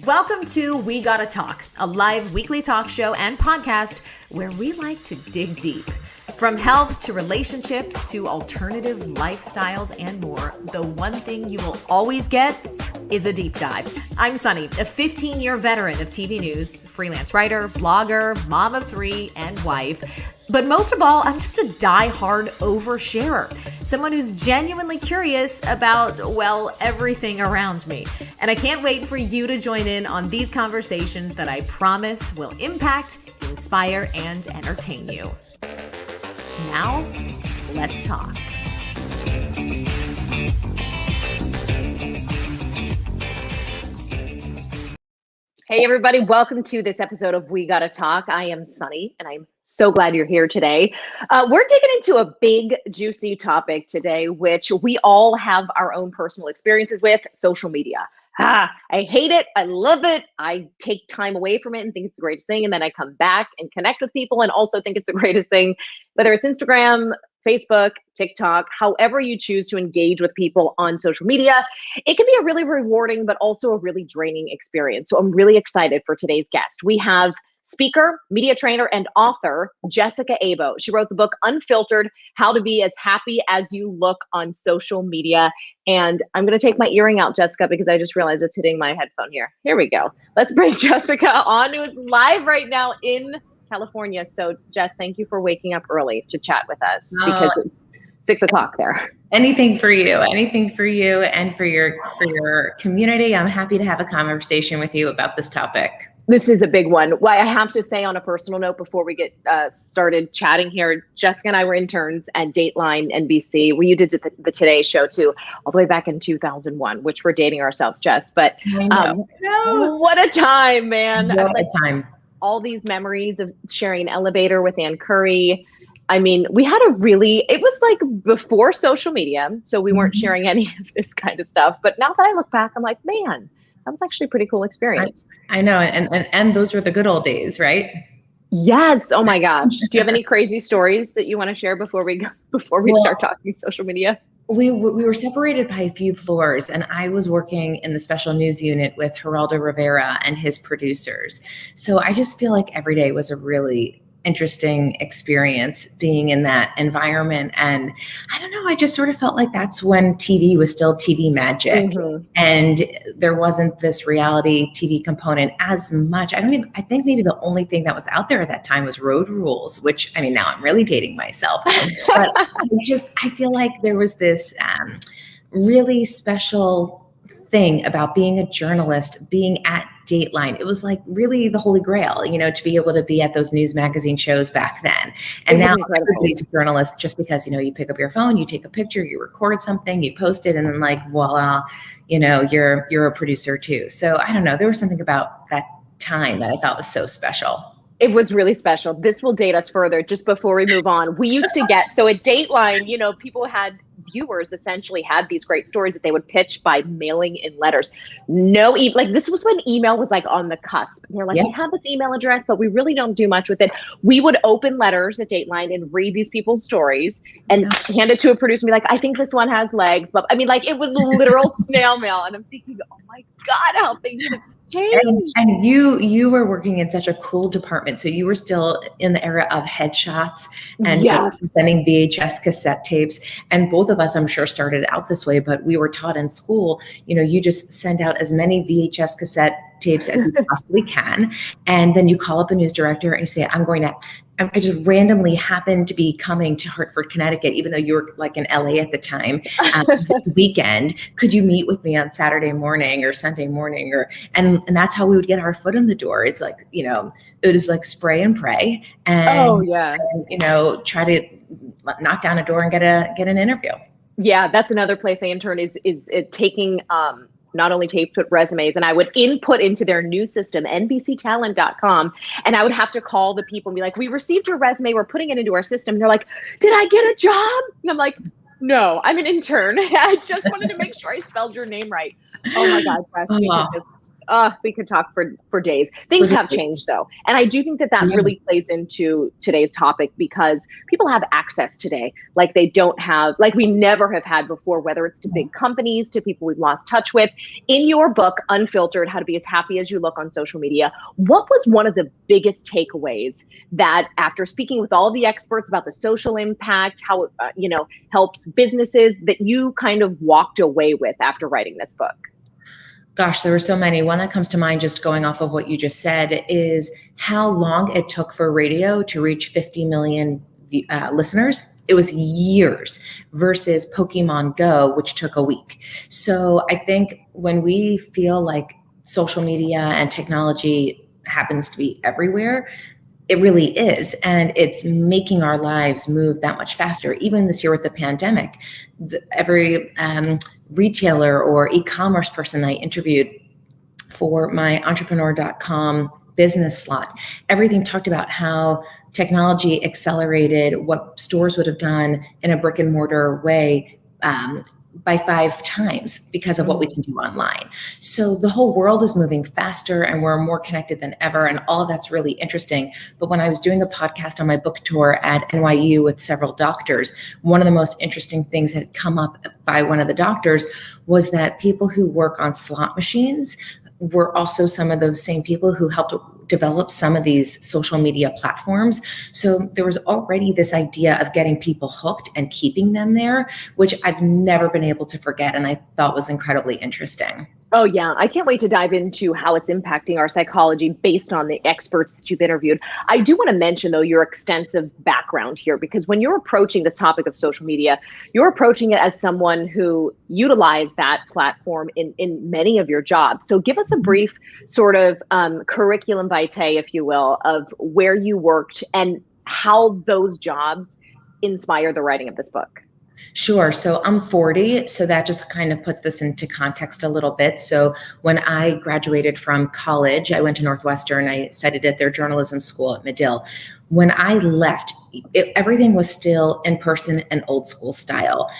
Welcome to We Gotta Talk, a live weekly talk show and podcast where we like to dig deep. From health to relationships to alternative lifestyles and more, the one thing you will always get is a deep dive. I'm Sunny, a 15-year veteran of TV news, freelance writer, blogger, mom of three, and wife. But most of all, I'm just a die-hard oversharer, someone who's genuinely curious about, well, everything around me. And I can't wait for you to join in on these conversations that I promise will impact, inspire, and entertain you. Now, let's talk. Hey, everybody. Welcome to this episode of We Gotta Talk. I am Sunny, and I'm so glad you're here today. We're digging into a big, juicy topic today, which we all have our own personal experiences with: social media. I hate it. I love it. I take time away from it and think it's the greatest thing. And then I come back and connect with people and also think it's the greatest thing, whether it's Instagram, Facebook, TikTok, however you choose to engage with people on social media. It can be a really rewarding, but also a really draining experience. So I'm really excited for today's guest. We have speaker, media trainer, and author, Jessica Abo. She wrote the book Unfiltered: How to Be as Happy as You Look on Social Media. And I'm going to take my earring out, Jessica, because I just realized it's hitting my headphone here. Here we go. Let's bring Jessica on, who is live right now in California. So Jess, thank you for waking up early to chat with us because it's 6 o'clock there. Anything for you and for your community. I'm happy to have a conversation with you about this topic. This is a big one. Why I have to say on a personal note before we get started chatting here, Jessica and I were interns at Dateline NBC. You did the Today Show too, all the way back in 2001, which we're dating ourselves, Jess. But what a time, man. What a time. All these memories of sharing an elevator with Ann Curry. I mean, we had it was like before social media, so we weren't sharing any of this kind of stuff. But now that I look back, I'm like, man, that was actually a pretty cool experience. I know. And those were the good old days, right? Yes. Oh my gosh. Do you have any crazy stories that you want to share before we start talking social media? We were separated by a few floors, and I was working in the special news unit with Geraldo Rivera and his producers. So I just feel like every day was a really interesting experience being in that environment. And I don't know, I just sort of felt like that's when TV was still TV magic. Mm-hmm. And there wasn't this reality TV component as much. I think maybe the only thing that was out there at that time was Road Rules, which, I mean, now I'm really dating myself. But I feel like there was this really special thing about being a journalist, being at Dateline. It was like really the holy grail, to be able to be at those news magazine shows back then. And now everybody's a journalist just because, you pick up your phone, you take a picture, you record something, you post it, and then like, voila, you're a producer too. So I don't know, there was something about that time that I thought was so special. It was really special. This will date us further just before we move on. We used to get, so at Dateline, viewers essentially had these great stories that they would pitch by mailing in letters. This was when email was like on the cusp. And they're like, We have this email address, but we really don't do much with it. We would open letters at Dateline and read these people's stories and hand it to a producer and be like, I think this one has legs. But I mean, like, it was literal snail mail. And I'm thinking, oh my God, how things have changed. And you were working in such a cool department. So you were still in the era of headshots and sending VHS cassette tapes. And both of us, I'm sure, started out this way, but we were taught in school, you just send out as many VHS cassette tapes as you possibly can. And then you call up a news director and you say, I just randomly happened to be coming to Hartford, Connecticut, even though you were like in LA at the time, this weekend. Could you meet with me on Saturday morning or Sunday morning? And that's how we would get our foot in the door. It's like, it was like spray and pray and, try to knock down a door and get an interview. Yeah, that's another place I interned is taking not only tapes, but resumes. And I would input into their new system, NBCtalent.com. And I would have to call the people and be like, we received your resume. We're putting it into our system. And they're like, did I get a job? And I'm like, no, I'm an intern. I just wanted to make sure I spelled your name right. Oh my God, Jess, We could talk for days. Things have changed though. And I do think that Yeah. really plays into today's topic because people have access today like they don't have, like we never have had before, whether it's to big companies, to people we've lost touch with. In your book, Unfiltered, How to Be as Happy as You Look on Social Media, what was one of the biggest takeaways that after speaking with all the experts about the social impact, how it, helps businesses, that you kind of walked away with after writing this book? Gosh, there were so many. One that comes to mind, just going off of what you just said, is how long it took for radio to reach 50 million listeners. It was years versus Pokemon Go, which took a week. So I think when we feel like social media and technology happens to be everywhere, it really is. And it's making our lives move that much faster. Even this year with the pandemic, every retailer or e-commerce person I interviewed for my entrepreneur.com business slot, everything talked about how technology accelerated what stores would have done in a brick and mortar way by 5 times because of what we can do online. So the whole world is moving faster and we're more connected than ever. And all of that's really interesting. But when I was doing a podcast on my book tour at NYU with several doctors, one of the most interesting things that had come up by one of the doctors was that people who work on slot machines were also some of those same people who helped develop some of these social media platforms. So there was already this idea of getting people hooked and keeping them there, which I've never been able to forget and I thought was incredibly interesting. Oh, yeah. I can't wait to dive into how it's impacting our psychology based on the experts that you've interviewed. I do want to mention, though, your extensive background here, because when you're approaching this topic of social media, you're approaching it as someone who utilized that platform in many of your jobs. So give us a brief sort of curriculum vitae, if you will, of where you worked and how those jobs inspire the writing of this book. Sure. So I'm 40. So that just kind of puts this into context a little bit. So when I graduated from college, I went to Northwestern. I studied at their journalism school at Medill. When I left, everything was still in person and old school style.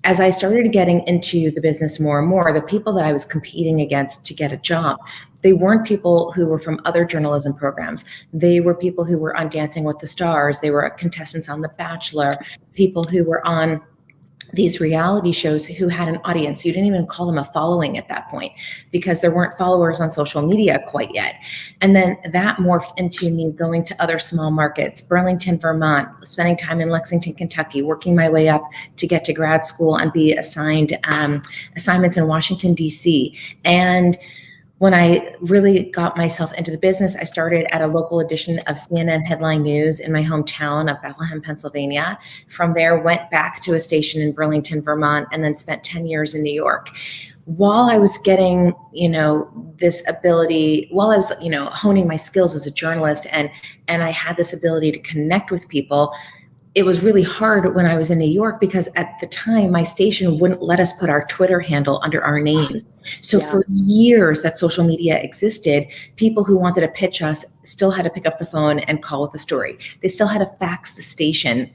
As I started getting into the business more and more, the people that I was competing against to get a job, they weren't people who were from other journalism programs. They were people who were on Dancing with the Stars. They were contestants on The Bachelor, people who were on these reality shows who had an audience. You didn't even call them a following at that point because there weren't followers on social media quite yet. And then that morphed into me going to other small markets, Burlington, Vermont, spending time in Lexington, Kentucky, working my way up to get to grad school and be assigned assignments in Washington, D.C. And when I really got myself into the business, I started at a local edition of CNN Headline News in my hometown of Bethlehem, Pennsylvania. From there, went back to a station in Burlington, Vermont, and then spent 10 years in New York. While I was getting, this ability, while I was, honing my skills as a journalist and I had this ability to connect with people, it was really hard when I was in New York because at the time my station wouldn't let us put our Twitter handle under our names. So for years that social media existed, people who wanted to pitch us still had to pick up the phone and call with a story. They still had to fax the station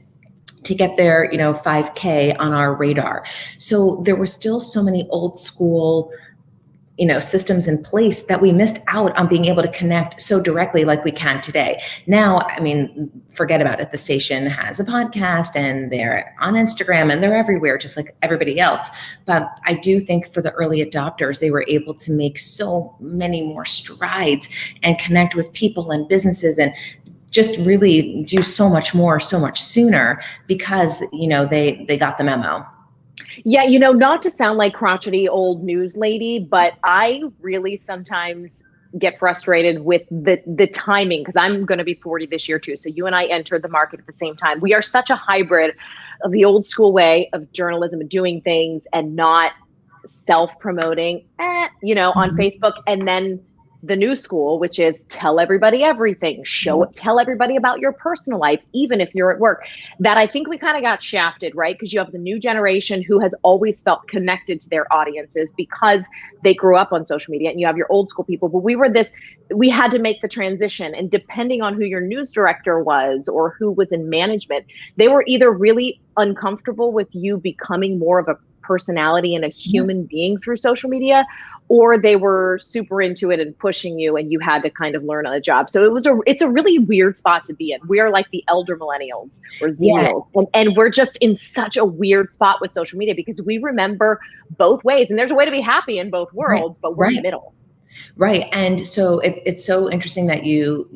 to get their, 5K on our radar. So there were still so many old school systems in place that we missed out on being able to connect so directly like we can today. Now, forget about it. The station has a podcast and they're on Instagram and they're everywhere, just like everybody else. But I do think for the early adopters, they were able to make so many more strides and connect with people and businesses and just really do so much more, so much sooner because, they got the memo. Yeah, not to sound like crotchety old news lady, but I really sometimes get frustrated with the timing because I'm going to be 40 this year too. So you and I entered the market at the same time. We are such a hybrid of the old school way of journalism and doing things and not self-promoting, on Facebook, and then the new school, which is tell everybody everything, tell everybody about your personal life, even if you're at work. That I think we kind of got shafted, right? Because you have the new generation who has always felt connected to their audiences because they grew up on social media, and you have your old school people. But we had to make the transition. And depending on who your news director was or who was in management, they were either really uncomfortable with you becoming more of a personality and a human being through social media, or they were super into it and pushing you and you had to kind of learn on the job. So it's a really weird spot to be in. We are like the elder millennials or Yeah. Zillennials, and we're just in such a weird spot with social media because we remember both ways, and there's a way to be happy in both worlds, but we're in the middle. Right. And so it's so interesting that you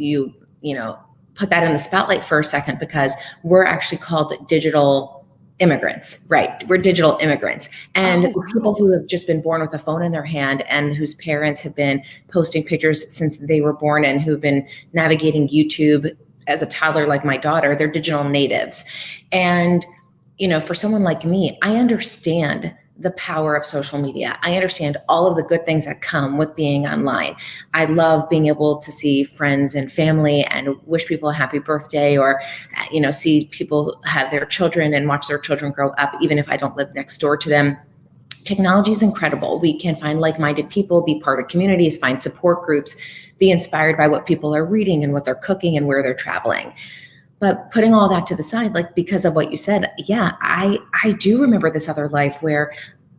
put that in the spotlight for a second, because we're actually called digital immigrants, right? We're digital immigrants. And people who have just been born with a phone in their hand and whose parents have been posting pictures since they were born and who've been navigating YouTube as a toddler, like my daughter, they're digital natives. And, for someone like me, I understand the power of social media. I understand all of the good things that come with being online. I love being able to see friends and family and wish people a happy birthday, or, see people have their children and watch their children grow up, even if I don't live next door to them. Technology is incredible. We can find like-minded people, be part of communities, find support groups, be inspired by what people are reading and what they're cooking and where they're traveling. But putting all that to the side, like, because of what you said, yeah, I do remember this other life where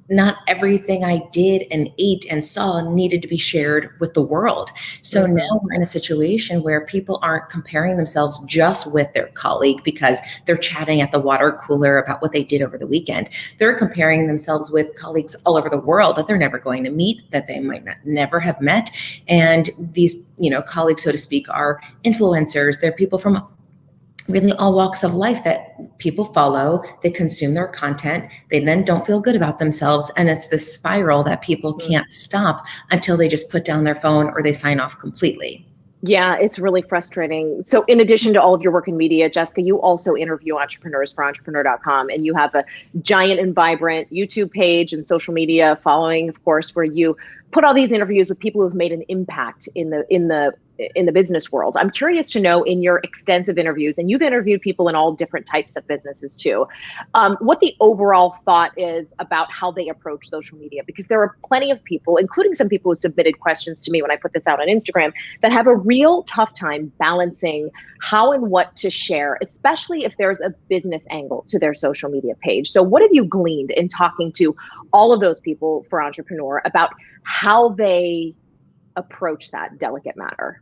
not everything I did and ate and saw needed to be shared with the world. So now we're in a situation where people aren't comparing themselves just with their colleague because they're chatting at the water cooler about what they did over the weekend. They're comparing themselves with colleagues all over the world that they're never going to meet, that they might never have met. And these, colleagues, so to speak, are influencers. They're people from really all walks of life that people follow. They consume their content. They then don't feel good about themselves. And it's this spiral that people can't stop until they just put down their phone or they sign off completely. Yeah, it's really frustrating. So in addition to all of your work in media, Jessica, you also interview entrepreneurs for entrepreneur.com, and you have a giant and vibrant YouTube page and social media following, of course, where you put all these interviews with people who've made an impact in the business world. I'm curious to know, in your extensive interviews, and you've interviewed people in all different types of businesses too, what the overall thought is about how they approach social media, because there are plenty of people, including some people who submitted questions to me when I put this out on Instagram, that have a real tough time balancing how and what to share, especially if there's a business angle to their social media page. So what have you gleaned in talking to all of those people for Entrepreneur about how they approach that delicate matter?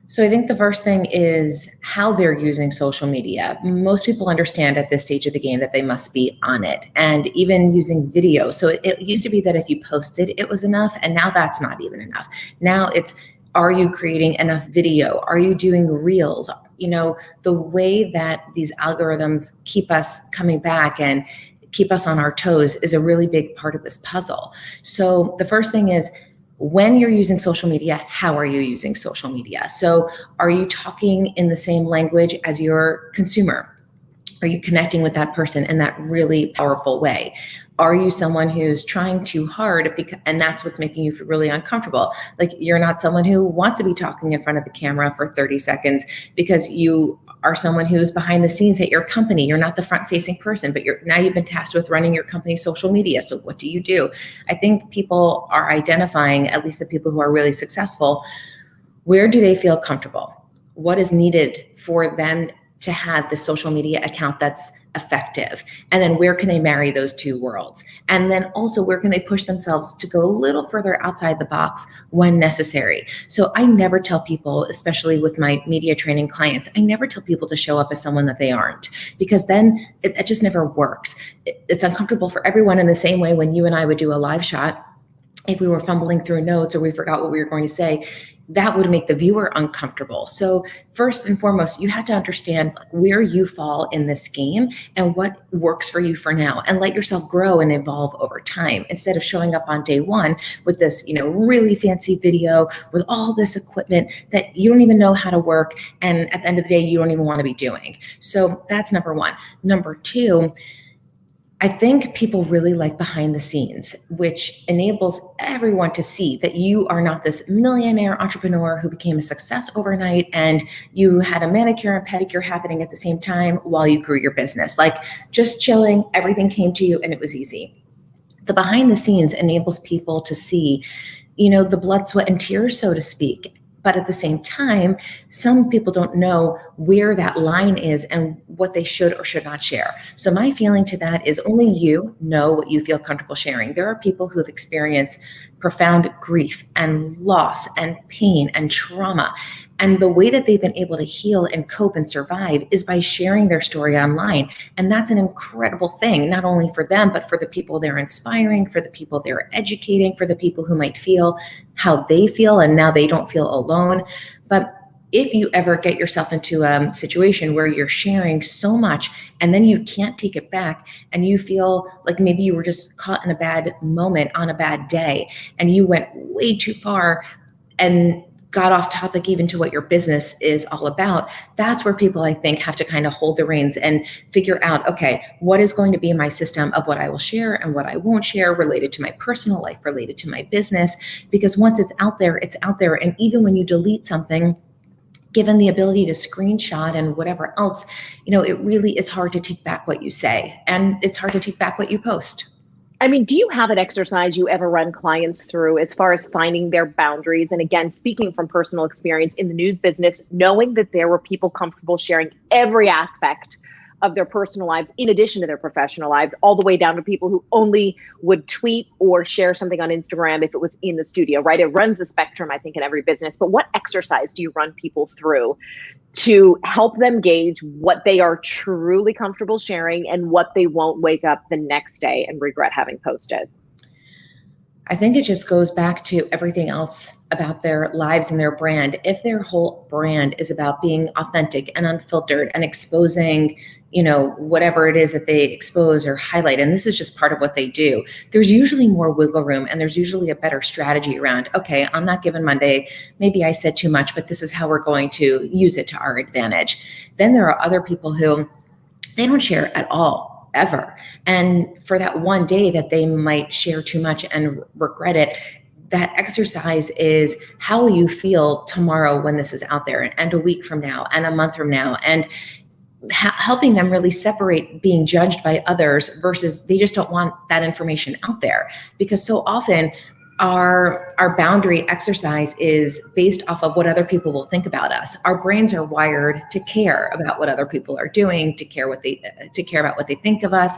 So I think the first thing is how they're using social media. Most people understand at this stage of the game that they must be on it, and even using video. So it used to be that if you posted, it was enough, and now that's not even enough. Now it's, are you creating enough video? Are you doing reels? The way that these algorithms keep us coming back and keep us on our toes is a really big part of this puzzle. So the first thing is, when you're using social media, how are you using social media? So are you talking in the same language as your consumer? Are you connecting with that person in that really powerful way? Are you someone who's trying too hard and that's what's making you feel really uncomfortable? Like, you're not someone who wants to be talking in front of the camera for 30 seconds because you are someone who's behind the scenes at your company. You're not the front-facing person, but now you've been tasked with running your company's social media. So what do you do? I think people are identifying, at least the people who are really successful, where do they feel comfortable? What is needed for them to have the social media account that's effective? And then where can they marry those two worlds? And then also, where can they push themselves to go a little further outside the box when necessary? So I never tell people, especially with my media training clients, I never tell people to show up as someone that they aren't, because then it just never works. It's uncomfortable for everyone, in the same way when you and I would do a live shot. If we were fumbling through notes or we forgot what we were going to say, that would make the viewer uncomfortable. So first and foremost, you have to understand where you fall in this game and what works for you for now, and let yourself grow and evolve over time, instead of showing up on day one with this, really fancy video with all this equipment that you don't even know how to work. And at the end of the day, you don't even want to be doing. So that's number one. Number two, I think people really like behind the scenes, which enables everyone to see that you are not this millionaire entrepreneur who became a success overnight and you had a manicure and pedicure happening at the same time while you grew your business. Like, just chilling, everything came to you and it was easy. The behind the scenes enables people to see, the blood, sweat, and tears, so to speak. But at the same time, some people don't know where that line is and what they should or should not share. So my feeling to that is only you know what you feel comfortable sharing. There are people who have experienced profound grief and loss and pain and trauma. And the way that they've been able to heal and cope and survive is by sharing their story online. And that's an incredible thing, not only for them, but for the people they're inspiring, for the people they're educating, for the people who might feel how they feel and now they don't feel alone. But if you ever get yourself into a situation where you're sharing so much and then you can't take it back and you feel like maybe you were just caught in a bad moment on a bad day and you went way too far and got off topic even to what your business is all about, that's where people, I think, have to kind of hold the reins and figure out, okay, what is going to be my system of what I will share and what I won't share related to my personal life, related to my business, because once it's out there, it's out there. And even when you delete something, given the ability to screenshot and whatever else, it really is hard to take back what you say, and it's hard to take back what you post. I mean, do you have an exercise you ever run clients through as far as finding their boundaries? And again, speaking from personal experience in the news business, knowing that there were people comfortable sharing every aspect of their personal lives in addition to their professional lives, all the way down to people who only would tweet or share something on Instagram if it was in the studio, right? It runs the spectrum, I think, in every business. But what exercise do you run people through to help them gauge what they are truly comfortable sharing and what they won't wake up the next day and regret having posted? I think it just goes back to everything else about their lives and their brand. If their whole brand is about being authentic and unfiltered and exposing, whatever it is that they expose or highlight, and this is just part of what they do, there's usually more wiggle room and there's usually a better strategy around, okay, on that given Monday, maybe I said too much, but this is how we're going to use it to our advantage. Then there are other people who they don't share at all, ever. And for that one day that they might share too much and regret it, that exercise is, how will you feel tomorrow when this is out there, and a week from now and a month from now, and helping them really separate being judged by others versus they just don't want that information out there. Because so often our boundary exercise is based off of what other people will think about us. Our brains are wired to care about what other people are doing, to care about what they think of us.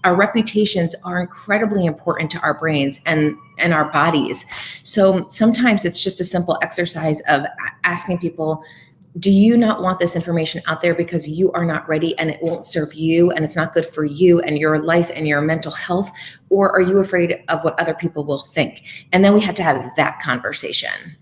Our reputations are incredibly important to our brains and our bodies. So sometimes it's just a simple exercise of asking people, do you not want this information out there because you are not ready and it won't serve you and it's not good for you and your life and your mental health? Or are you afraid of what other people will think? And then we have to have that conversation.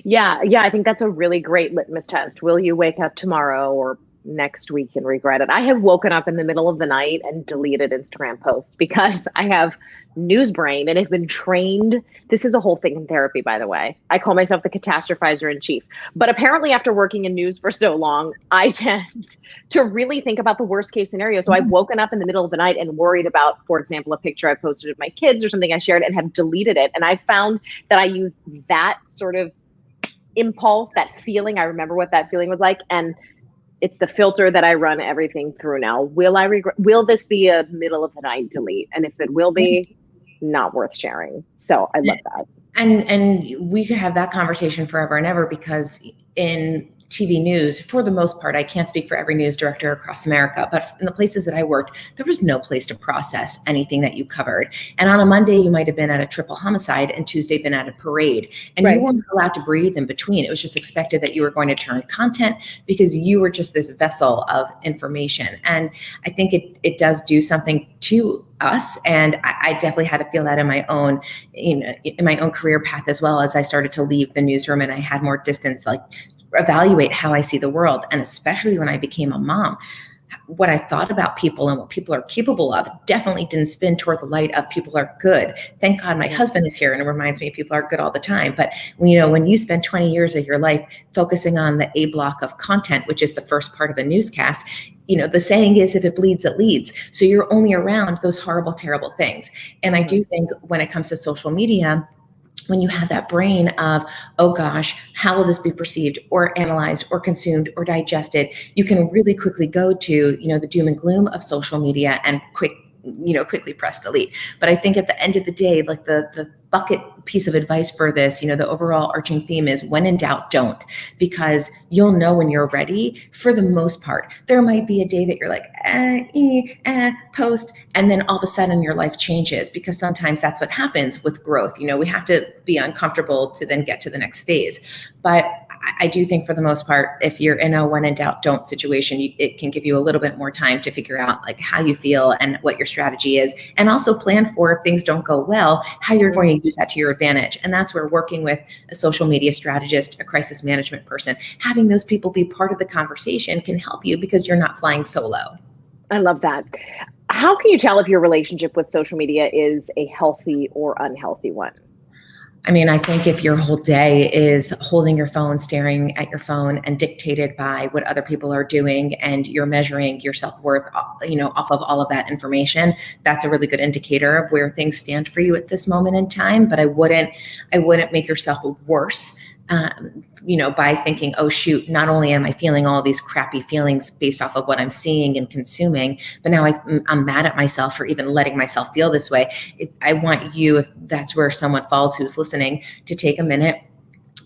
Yeah, I think that's a really great litmus test. Will you wake up tomorrow or next week and regret it? I have woken up in the middle of the night and deleted Instagram posts because I have news brain and have been trained. This is a whole thing in therapy, by the way. I call myself the catastrophizer in chief. But apparently after working in news for so long, I tend to really think about the worst case scenario. So I've woken up in the middle of the night and worried about, for example, a picture I posted of my kids or something I shared and have deleted it. And I found that I use that sort of impulse, that feeling. I remember what that feeling was like. And it's the filter that I run everything through now. Will this be a middle of the night delete? And if it will be, not worth sharing. So I love that. And we could have that conversation forever and ever, because in TV news, for the most part, I can't speak for every news director across America, but in the places that I worked, there was no place to process anything that you covered. And on a Monday, you might have been at a triple homicide, and Tuesday been at a parade, and you weren't allowed to breathe in between. It was just expected that you were going to turn content because you were just this vessel of information. And I think it does do something to us. And I definitely had to feel that in my own, in my own career path, as well as I started to leave the newsroom and I had more distance, like evaluate how I see the world. And especially when I became a mom, what I thought about people and what people are capable of definitely didn't spin toward the light of people are good. Thank God my husband is here and it reminds me people are good all the time. But when you spend 20 years of your life focusing on the A block of content, which is the first part of a newscast, the saying is, if it bleeds, it leads. So you're only around those horrible, terrible things. And I do think when it comes to social media, when you have that brain of, oh gosh, how will this be perceived or analyzed or consumed or digested, you can really quickly go to, the doom and gloom of social media and quickly press delete. But I think at the end of the day, like the bucket piece of advice for this, the overall arching theme is when in doubt, don't, because you'll know when you're ready for the most part. There might be a day that you're like, post, and then all of a sudden your life changes, because sometimes that's what happens with growth. We have to be uncomfortable to then get to the next phase. But I do think for the most part, if you're in a when in doubt, don't situation, it can give you a little bit more time to figure out like how you feel and what your strategy is, and also plan for, if things don't go well, how you're going to use that to your advantage. And that's where working with a social media strategist, a crisis management person, having those people be part of the conversation can help you, because you're not flying solo. I love that. How can you tell if your relationship with social media is a healthy or unhealthy one? I mean, I think if your whole day is holding your phone, staring at your phone, and dictated by what other people are doing, and you're measuring your self-worth, off of all of that information, that's a really good indicator of where things stand for you at this moment in time. But I wouldn't make yourself worse, by thinking, oh shoot, not only am I feeling all these crappy feelings based off of what I'm seeing and consuming, but now I'm mad at myself for even letting myself feel this way. I want you, if that's where someone falls who's listening, to take a minute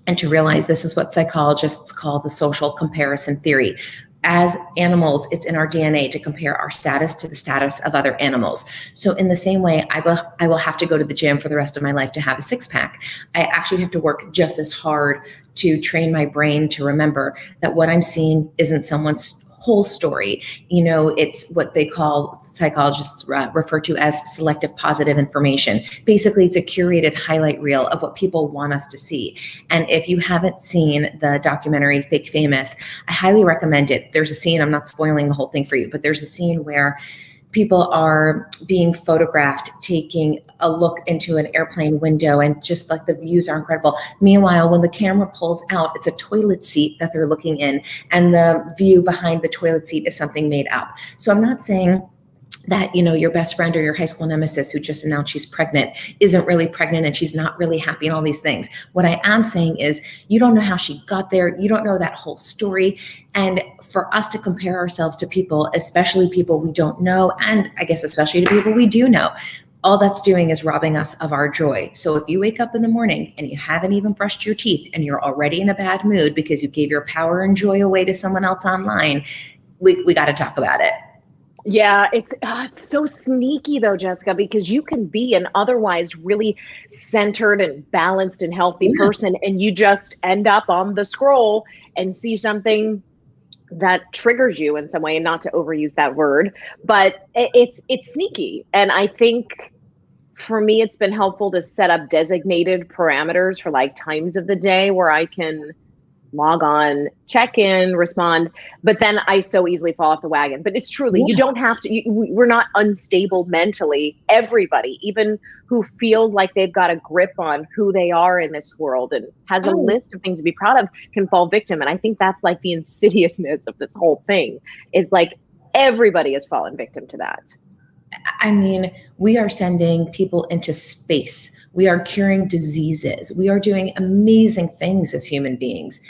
and to realize this is what psychologists call the social comparison theory. As animals, it's in our DNA to compare our status to the status of other animals. So in the same way, I will have to go to the gym for the rest of my life to have a six-pack. I actually have to work just as hard to train my brain to remember that what I'm seeing isn't someone's whole story. It's what they call, psychologists refer to as selective positive information. Basically, it's a curated highlight reel of what people want us to see. And if you haven't seen the documentary Fake Famous, I highly recommend it. There's a scene, I'm not spoiling the whole thing for you, but there's a scene where people are being photographed taking a look into an airplane window, and just like the views are incredible. Meanwhile, when the camera pulls out, it's a toilet seat that they're looking in, and the view behind the toilet seat is something made up. So I'm not saying that, your best friend or your high school nemesis who just announced she's pregnant isn't really pregnant and she's not really happy and all these things. What I am saying is, you don't know how she got there. You don't know that whole story. And for us to compare ourselves to people, especially people we don't know, and I guess especially to people we do know, all that's doing is robbing us of our joy. So if you wake up in the morning and you haven't even brushed your teeth and you're already in a bad mood because you gave your power and joy away to someone else online, we got to talk about it. Yeah, it's so sneaky though, Jessica, because you can be an otherwise really centered and balanced and healthy person, and you just end up on the scroll and see something that triggers you in some way, and not to overuse that word, but it's sneaky. And I think for me, it's been helpful to set up designated parameters for like times of the day where I can log on, check in, respond, but then I so easily fall off the wagon. But it's truly, you don't have to, we're not unstable mentally. Everybody, even who feels like they've got a grip on who they are in this world and has a list of things to be proud of, can fall victim. And I think that's like the insidiousness of this whole thing, is like everybody has fallen victim to that. I mean, we are sending people into space. We are curing diseases. We are doing amazing things as human beings.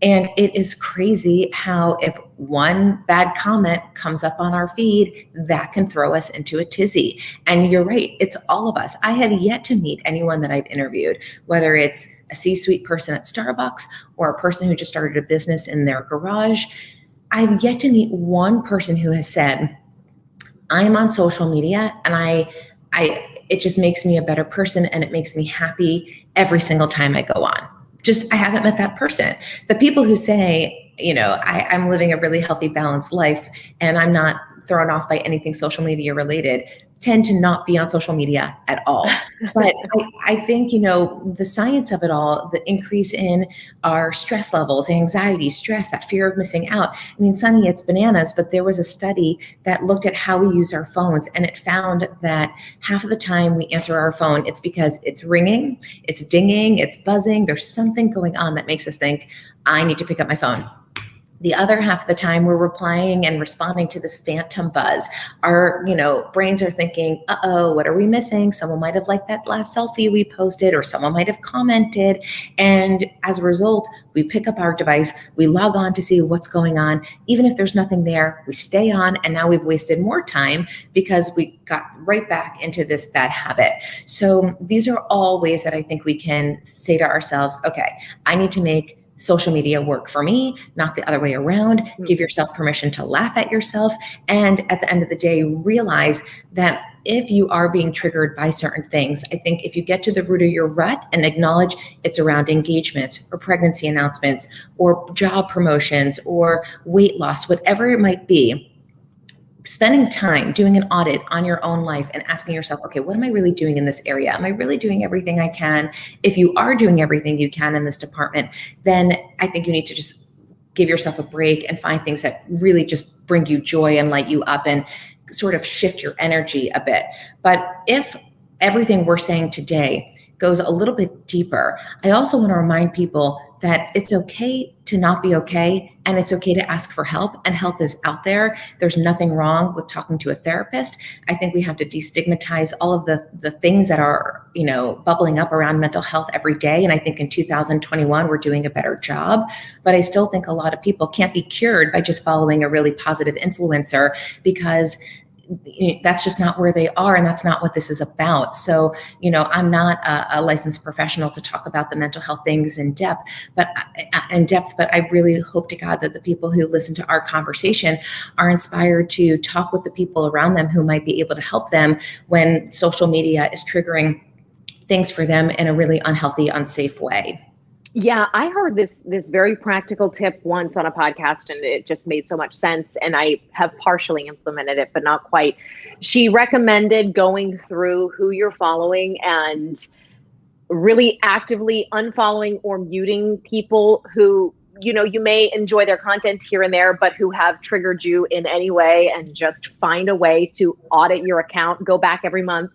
And it is crazy how if one bad comment comes up on our feed, that can throw us into a tizzy. And you're right, it's all of us. I have yet to meet anyone that I've interviewed, whether it's a C-suite person at Starbucks or a person who just started a business in their garage. I've yet to meet one person who has said, I'm on social media and it just makes me a better person and it makes me happy every single time I go on. I haven't met that person. The people who say, I'm living a really healthy, balanced life and I'm not thrown off by anything social media related, tend to not be on social media at all. But I think, the science of it all, the increase in our stress levels, anxiety, stress, that fear of missing out. I mean, Sunny, it's bananas, but there was a study that looked at how we use our phones, and it found that half of the time we answer our phone, it's because it's ringing, it's dinging, it's buzzing. There's something going on that makes us think, I need to pick up my phone. The other half of the time we're replying and responding to this phantom buzz. Our, brains are thinking, uh-oh, what are we missing? Someone might have liked that last selfie we posted, or someone might have commented. And as a result, we pick up our device, we log on to see what's going on. Even if there's nothing there, we stay on, and now we've wasted more time because we got right back into this bad habit. So these are all ways that I think we can say to ourselves, okay, I need to make social media work for me, not the other way around. Give yourself permission to laugh at yourself. And at the end of the day, realize that if you are being triggered by certain things, I think if you get to the root of your rut and acknowledge it's around engagements or pregnancy announcements or job promotions or weight loss, whatever it might be, spending time doing an audit on your own life and asking yourself, okay, what am I really doing in this area? Am I really doing everything I can? If you are doing everything you can in this department, then I think you need to just give yourself a break and find things that really just bring you joy and light you up and sort of shift your energy a bit. But if everything we're saying today goes a little bit deeper, I also want to remind people that it's okay to not be okay, and it's okay to ask for help, and help is out there. There's nothing wrong with talking to a therapist. I think we have to destigmatize all of the things that are, bubbling up around mental health every day. And I think in 2021, we're doing a better job. But I still think a lot of people can't be cured by just following a really positive influencer, because that's just not where they are, and that's not what this is about. So, I'm not a licensed professional to talk about the mental health things in depth, but I really hope to God that the people who listen to our conversation are inspired to talk with the people around them who might be able to help them when social media is triggering things for them in a really unhealthy, unsafe way. Yeah, I heard this very practical tip once on a podcast, and it just made so much sense. And I have partially implemented it, but not quite. She recommended going through who you're following and really actively unfollowing or muting people who, you may enjoy their content here and there, but who have triggered you in any way, and just find a way to audit your account, go back every month,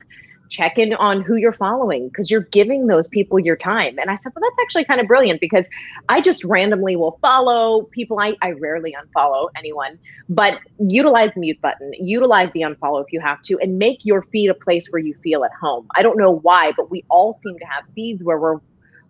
check in on who you're following, because you're giving those people your time. And I said, well, that's actually kind of brilliant, because I just randomly will follow people. I rarely unfollow anyone, but utilize the mute button, utilize the unfollow if you have to, and make your feed a place where you feel at home. I don't know why, but we all seem to have feeds where we're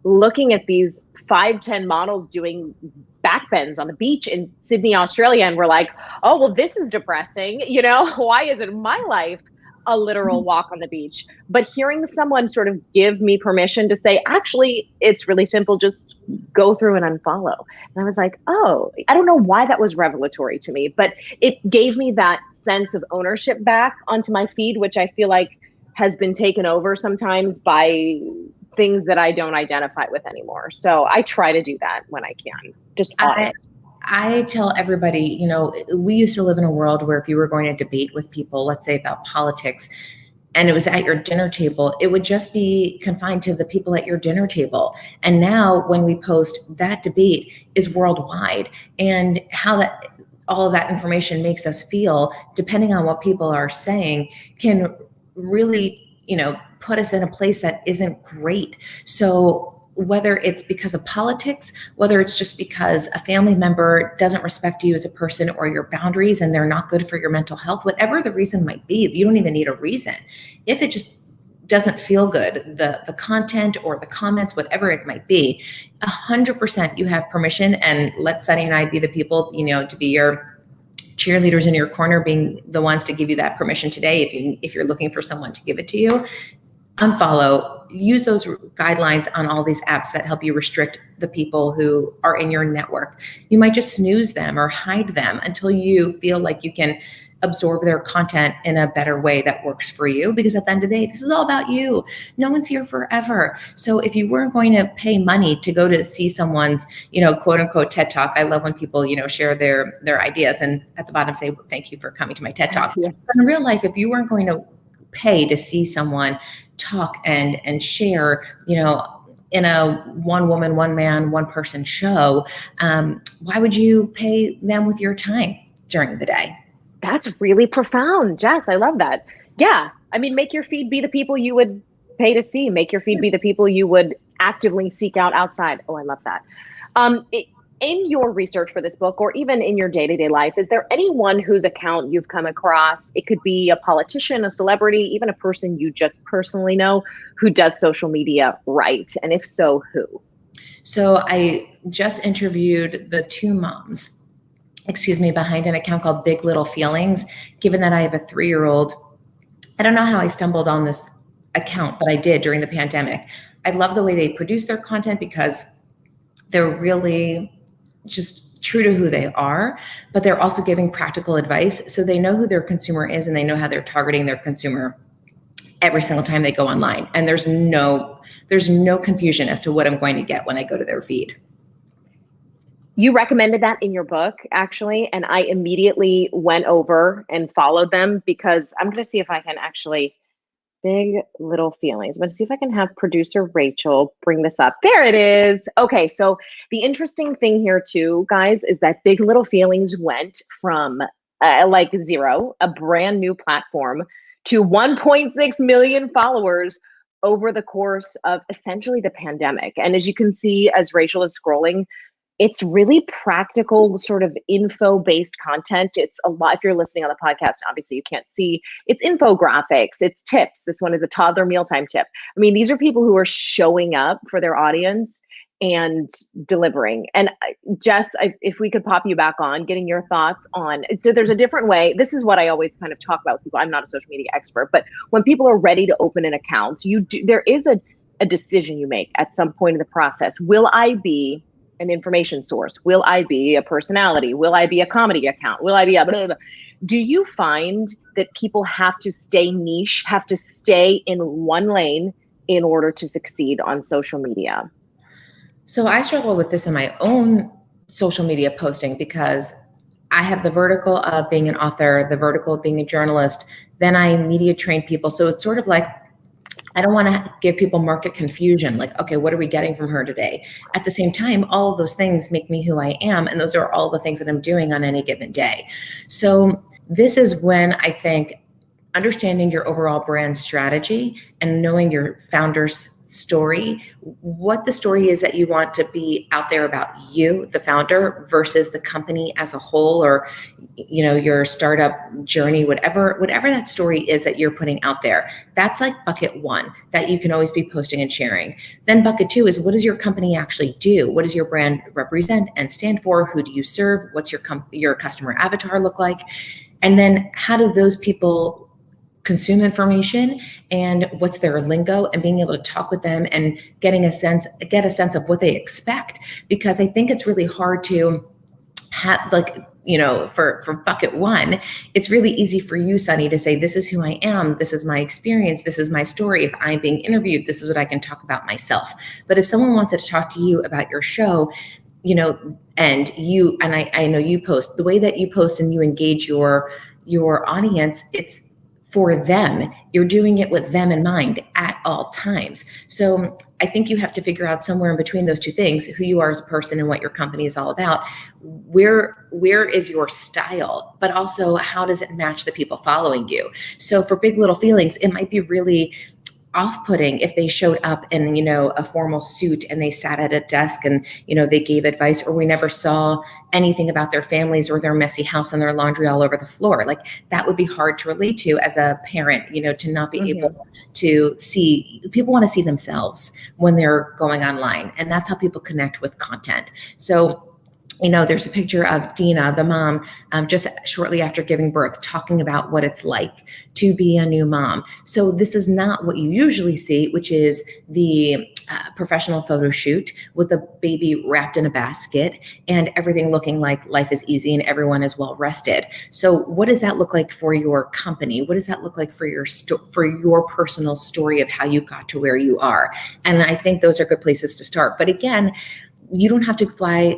looking at these 5'10" models doing backbends on the beach in Sydney, Australia. And we're like, oh, well, this is depressing. Why isn't my life a literal walk on the beach? But hearing someone sort of give me permission to say, actually, it's really simple, just go through and unfollow. And I was like, oh, I don't know why that was revelatory to me, but it gave me that sense of ownership back onto my feed, which I feel like has been taken over sometimes by things that I don't identify with anymore. So I try to do that when I can, just audit. I tell everybody, we used to live in a world where if you were going to debate with people, let's say about politics, and it was at your dinner table, it would just be confined to the people at your dinner table. And now when we post, that debate is worldwide, and how that all of that information makes us feel, depending on what people are saying, can really, put us in a place that isn't great. So whether it's because of politics, whether it's just because a family member doesn't respect you as a person or your boundaries and they're not good for your mental health, whatever the reason might be, you don't even need a reason. If it just doesn't feel good, the content or the comments, whatever it might be, 100% you have permission. And let Sunny and I be the people, to be your cheerleaders in your corner, being the ones to give you that permission today. If you're looking for someone to give it to you, unfollow, use those guidelines on all these apps that help you restrict the people who are in your network. You might just snooze them or hide them until you feel like you can absorb their content in a better way that works for you. Because at the end of the day, this is all about you. No one's here forever. So if you weren't going to pay money to go to see someone's, quote unquote TED Talk, I love when people, share their ideas and at the bottom say, well, thank you for coming to my TED Talk. Yeah. But in real life, if you weren't going to pay to see someone talk and share, in a one woman, one man, one person show, why would you pay them with your time during the day? That's really profound, Jess. I love that. Yeah. I mean, make your feed be the people you would pay to see. Make your feed be the people you would actively seek out outside. Oh, I love that. in your research for this book, or even in your day-to-day life, is there anyone whose account you've come across? It could be a politician, a celebrity, even a person you just personally know who does social media right. And if so, who? So I just interviewed the two moms, behind an account called Big Little Feelings. Given that I have a 3-year-old, I don't know how I stumbled on this account, but I did during the pandemic. I love the way they produce their content because they're really just true to who they are, but they're also giving practical advice. So they know who their consumer is and they know how they're targeting their consumer every single time they go online. And there's no confusion as to what I'm going to get when I go to their feed. You recommended that in your book, actually, and I immediately went over and followed them because I'm going to see if I can actually, Big Little Feelings. I'm going to see if I can have producer Rachel bring this up. There it is. Okay, so the interesting thing here too, guys, is that Big Little Feelings went from like zero, a brand new platform, to 1.6 million followers over the course of essentially the pandemic. And as you can see, as Rachel is scrolling, it's really practical, sort of info-based content. It's a lot, if you're listening on the podcast, obviously you can't see, it's infographics, it's tips. This one is a toddler mealtime tip. I mean, these are people who are showing up for their audience and delivering. And Jess, if we could pop you back on, getting your thoughts on, so there's a different way. This is what I always kind of talk about with people. I'm not a social media expert, but when people are ready to open an account, there is a decision you make at some point in the process. Will I be an information source? Will I be a personality? Will I be a comedy account? Will I be a blah, blah, blah? Do you find that people have to stay niche, have to stay in one lane in order to succeed on social media? So I struggle with this in my own social media posting because I have the vertical of being an author, the vertical of being a journalist, then I media train people. So it's sort of like, I don't want to give people market confusion. Like, okay, what are we getting from her today? At the same time, all of those things make me who I am. And those are all the things that I'm doing on any given day. So this is when I think understanding your overall brand strategy and knowing your founder's story, what the story is that you want to be out there about you, the founder, versus the company as a whole, or your startup journey, whatever that story is that you're putting out there. That's like bucket one that you can always be posting and sharing. Then bucket two is, what does your company actually do? What does your brand represent and stand for? Who do you serve? What's your customer avatar look like? And then how do those people consume information, and what's their lingo, and being able to talk with them and get a sense of what they expect. Because I think it's really hard to have, for bucket one, it's really easy for you, Sunny, to say, this is who I am, this is my experience, this is my story. If I'm being interviewed, this is what I can talk about myself. But if someone wanted to talk to you about your show, and I know you post, the way that you post and you engage your audience, it's for them. You're doing it with them in mind at all times. So I think you have to figure out somewhere in between those two things, who you are as a person and what your company is all about. Where is your style, but also how does it match the people following you? So for Big Little Feelings, it might be really off-putting if they showed up in a formal suit and they sat at a desk and they gave advice, or we never saw anything about their families or their messy house and their laundry all over the floor. Like, that would be hard to relate to as a parent, to not be able to see. People want to see themselves when they're going online, and that's how people connect with content. So there's a picture of Dina, the mom, just shortly after giving birth, talking about what it's like to be a new mom. So this is not what you usually see, which is the professional photo shoot with a baby wrapped in a basket and everything looking like life is easy and everyone is well rested. So what does that look like for your company? What does that look like for your personal story of how you got to where you are? And I think those are good places to start. But again, you don't have to fly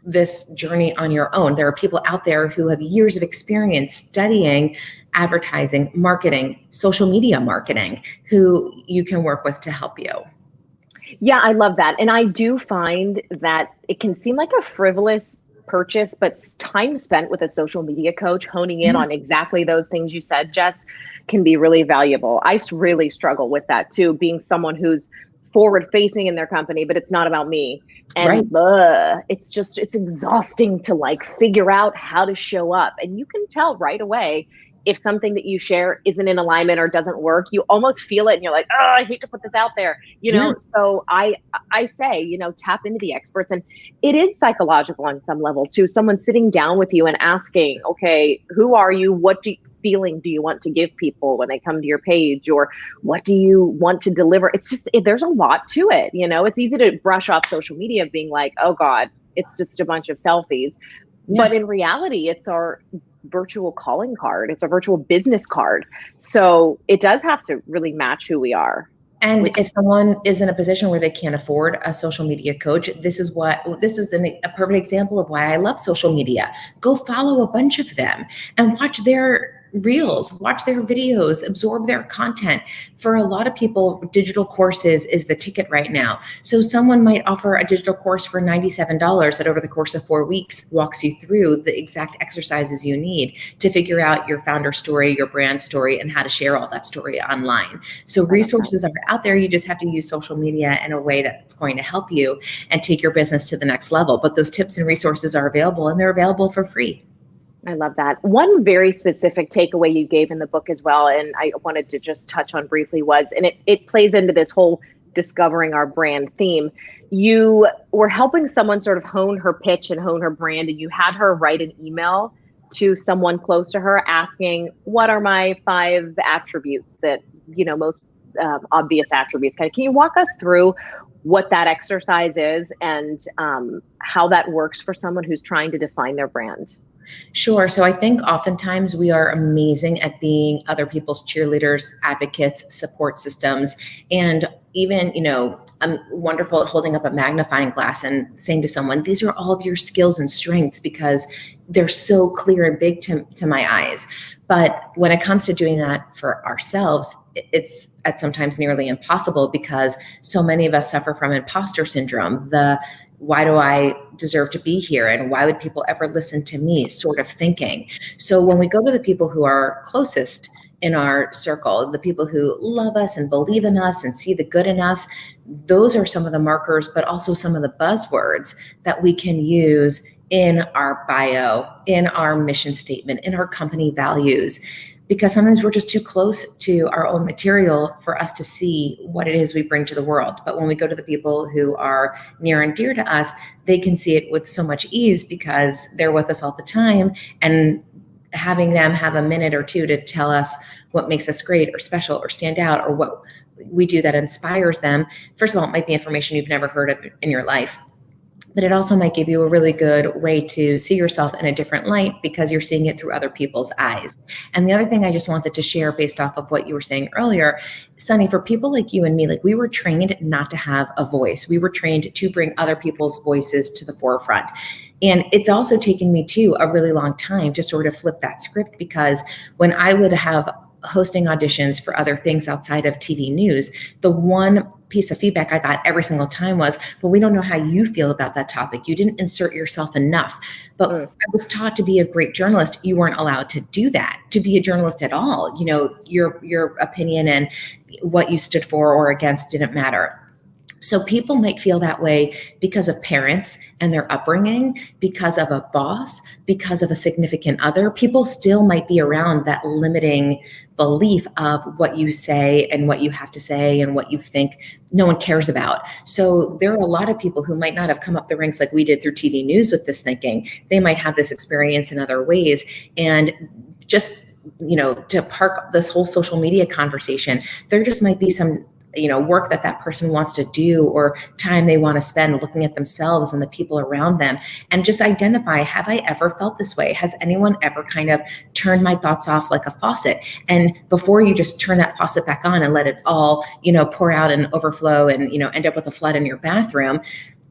this journey on your own. There are people out there who have years of experience studying advertising, marketing, social media marketing, who you can work with to help you. Yeah, I love that. And I do find that it can seem like a frivolous purchase, but time spent with a social media coach honing in on exactly those things you said, Jess, can be really valuable. I really struggle with that too, being someone who's forward facing in their company, but it's not about me. Right. And it's exhausting to like figure out how to show up. And you can tell right away if something that you share isn't in alignment or doesn't work. You almost feel it and you're like, oh, I hate to put this out there, Yeah. So I say, tap into the experts. And it is psychological on some level too. Someone sitting down with you and asking, okay, who are you? What feeling do you want to give people when they come to your page, or what do you want to deliver? It's just, there's a lot to it. It's easy to brush off social media being like, oh God, it's just a bunch of selfies. Yeah. But in reality, it's our virtual calling card. It's a virtual business card. So it does have to really match who we are. And if someone is in a position where they can't afford a social media coach, this is a perfect example of why I love social media. Go follow a bunch of them and watch their reels, watch their videos, absorb their content. For a lot of people, digital courses is the ticket right now. So someone might offer a digital course for $97 that over the course of 4 weeks walks you through the exact exercises you need to figure out your founder story, your brand story, and how to share all that story online. So resources are out there. You just have to use social media in a way that's going to help you and take your business to the next level. But those tips and resources are available, and they're available for free. I love that. One very specific takeaway you gave in the book as well, and I wanted to just touch on briefly was, and it plays into this whole discovering our brand theme. You were helping someone sort of hone her pitch and hone her brand, and you had her write an email to someone close to her asking, what are my 5 attributes that, most obvious attributes? Can you walk us through what that exercise is and how that works for someone who's trying to define their brand? Sure. So I think oftentimes we are amazing at being other people's cheerleaders, advocates, support systems, and even, I'm wonderful at holding up a magnifying glass and saying to someone, these are all of your skills and strengths because they're so clear and big to my eyes. But when it comes to doing that for ourselves, it's at sometimes nearly impossible because so many of us suffer from imposter syndrome, why do I deserve to be here? And why would people ever listen to me sort of thinking? So when we go to the people who are closest in our circle, the people who love us and believe in us and see the good in us, those are some of the markers, but also some of the buzzwords that we can use in our bio, in our mission statement, in our company values. Because sometimes we're just too close to our own material for us to see what it is we bring to the world. But when we go to the people who are near and dear to us, they can see it with so much ease because they're with us all the time. And having them have a minute or two to tell us what makes us great or special or stand out or what we do that inspires them. First of all, it might be information you've never heard of in your life. But it also might give you a really good way to see yourself in a different light because you're seeing it through other people's eyes. And the other thing I just wanted to share based off of what you were saying earlier, Sunny, for people like you and me, like we were trained not to have a voice. We were trained to bring other people's voices to the forefront. And it's also taken me too a really long time to sort of flip that script because when I would have hosting auditions for other things outside of TV news, the one piece of feedback I got every single time was, but we don't know how you feel about that topic. You didn't insert yourself enough. But I was taught to be a great journalist. You weren't allowed to do that, to be a journalist at all. Your opinion and what you stood for or against didn't matter. So people might feel that way because of parents and their upbringing, because of a boss, because of a significant other. People still might be around that limiting belief of what you say and what you have to say and what you think no one cares about. So there are a lot of people who might not have come up the ranks like we did through TV news with this thinking. They might have this experience in other ways. And just, to park this whole social media conversation, there just might be some work that person wants to do or time they want to spend looking at themselves and the people around them and just identify, have I ever felt this way? Has anyone ever kind of turned my thoughts off like a faucet? And before you just turn that faucet back on and let it all, pour out and overflow and, end up with a flood in your bathroom,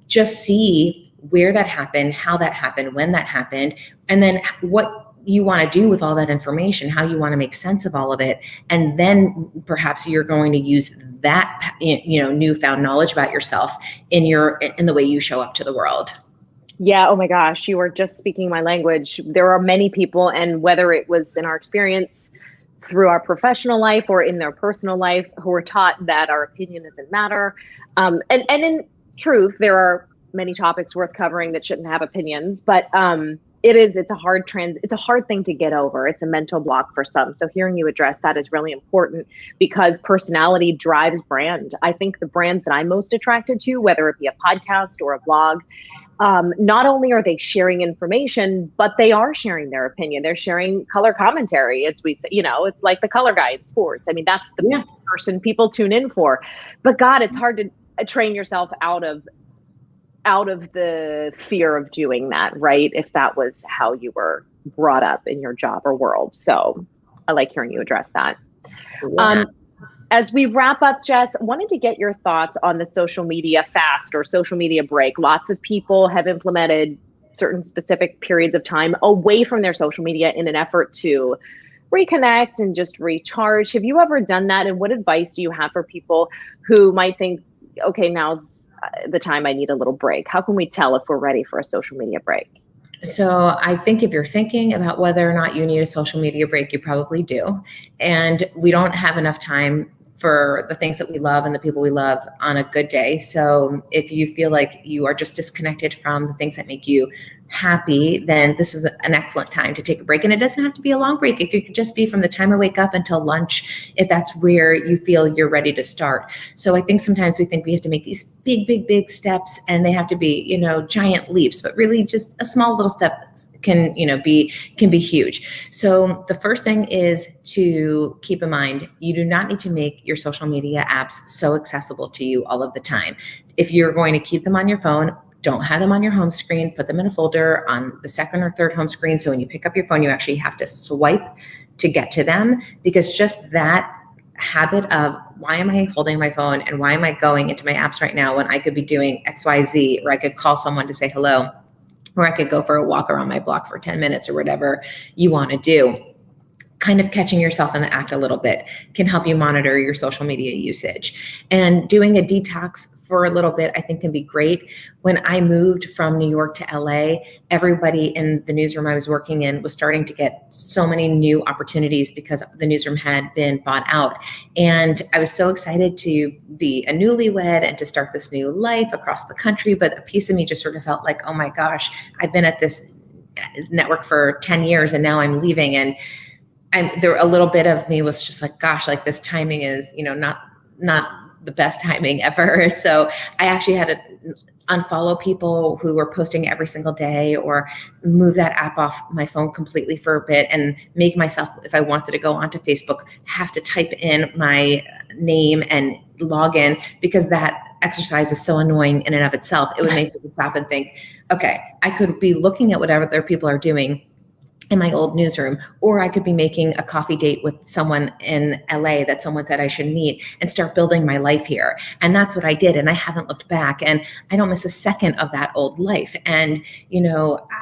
just see where that happened, how that happened, when that happened, and then what you want to do with all that information, how you want to make sense of all of it. And then perhaps you're going to use that, newfound knowledge about yourself in the way you show up to the world. Yeah. Oh my gosh. You are just speaking my language. There are many people, and whether it was in our experience through our professional life or in their personal life who are taught that our opinion doesn't matter. And in truth, there are many topics worth covering that shouldn't have opinions, but it's a hard thing to get over. It's a mental block for some. So hearing you address that is really important because personality drives brand. I think the brands that I'm most attracted to, whether it be a podcast or a blog, not only are they sharing information, but they are sharing their opinion. They're sharing color commentary, as we say, it's like the color guy in sports. I mean, that's the person people tune in for. But God, it's hard to train yourself out of the fear of doing that, right? If that was how you were brought up in your job or world. So I like hearing you address that. Yeah. As we wrap up, Jess, wanted to get your thoughts on the social media fast or social media break. Lots of people have implemented certain specific periods of time away from their social media in an effort to reconnect and just recharge. Have you ever done that? And what advice do you have for people who might think, okay, now's the time I need a little break? How can we tell if we're ready for a social media break? So I think if you're thinking about whether or not you need a social media break, you probably do. And we don't have enough time for the things that we love and the people we love on a good day. So if you feel like you are just disconnected from the things that make you happy, then this is an excellent time to take a break. And it doesn't have to be a long break. It could just be from the time I wake up until lunch, if that's where you feel you're ready to start. So I think sometimes we think we have to make these big steps and they have to be, giant leaps, but really just a small little step can be huge. So the first thing is to keep in mind, you do not need to make your social media apps so accessible to you all of the time. If you're going to keep them on your phone, don't have them on your home screen, put them in a folder on the second or third home screen. So when you pick up your phone, you actually have to swipe to get to them, because just that habit of why am I holding my phone and why am I going into my apps right now when I could be doing XYZ, or I could call someone to say hello, or I could go for a walk around my block for 10 minutes or whatever you want to do. Kind of catching yourself in the act a little bit can help you monitor your social media usage. And doing a detox for a little bit, I think, can be great. When I moved from New York to LA, everybody in the newsroom I was working in was starting to get so many new opportunities because the newsroom had been bought out. And I was so excited to be a newlywed and to start this new life across the country. But a piece of me just sort of felt like, oh my gosh, I've been at this network for 10 years and now I'm leaving. And there a little bit of me was just like, gosh, like this timing is, not the best timing ever. So I actually had to unfollow people who were posting every single day, or move that app off my phone completely for a bit, and make myself, if I wanted to go onto Facebook, have to type in my name and log in, because that exercise is so annoying in and of itself. It would make me stop and think, okay, I could be looking at whatever other people are doing in my old newsroom, or I could be making a coffee date with someone in LA that someone said I should meet, and start building my life here. And that's what I did. And I haven't looked back, and I don't miss a second of that old life. And,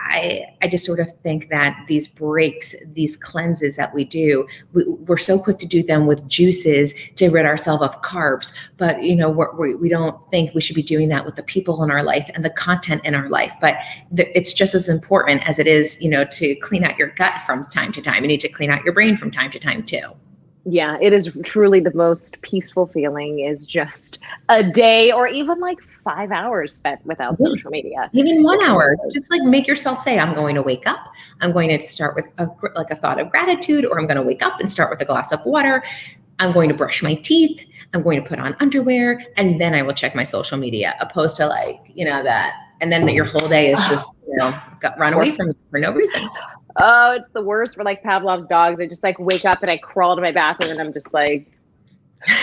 I just sort of think that these breaks, these cleanses that we do, we're so quick to do them with juices to rid ourselves of carbs. But, we don't think we should be doing that with the people in our life and the content in our life. But it's just as important as it is, to clean out your gut from time to time. You need to clean out your brain from time to time too. Yeah, it is truly the most peaceful feeling, is just a day or even like 5 hours spent without social media. Even 1 hour, just like make yourself say, I'm going to wake up. I'm going to start with a thought of gratitude, or I'm going to wake up and start with a glass of water. I'm going to brush my teeth. I'm going to put on underwear, and then I will check my social media, opposed to that. And then your whole day is just, run away from you for no reason. Oh, it's the worst for like Pavlov's dogs. I just like wake up and I crawl to my bathroom and I'm just like,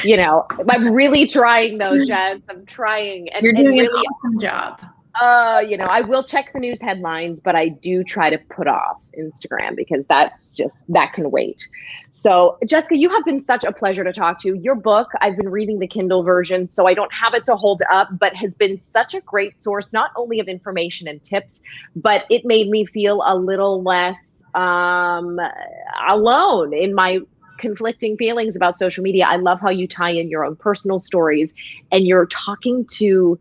I'm really trying though, Jess. I'm trying. And you're doing an awesome job. I will check the news headlines, but I do try to put off Instagram because that can wait. So Jessica, you have been such a pleasure to talk to. Your book, I've been reading the Kindle version, so I don't have it to hold up, but has been such a great source, not only of information and tips, but it made me feel a little less alone in my conflicting feelings about social media. I love how you tie in your own personal stories, and you're talking to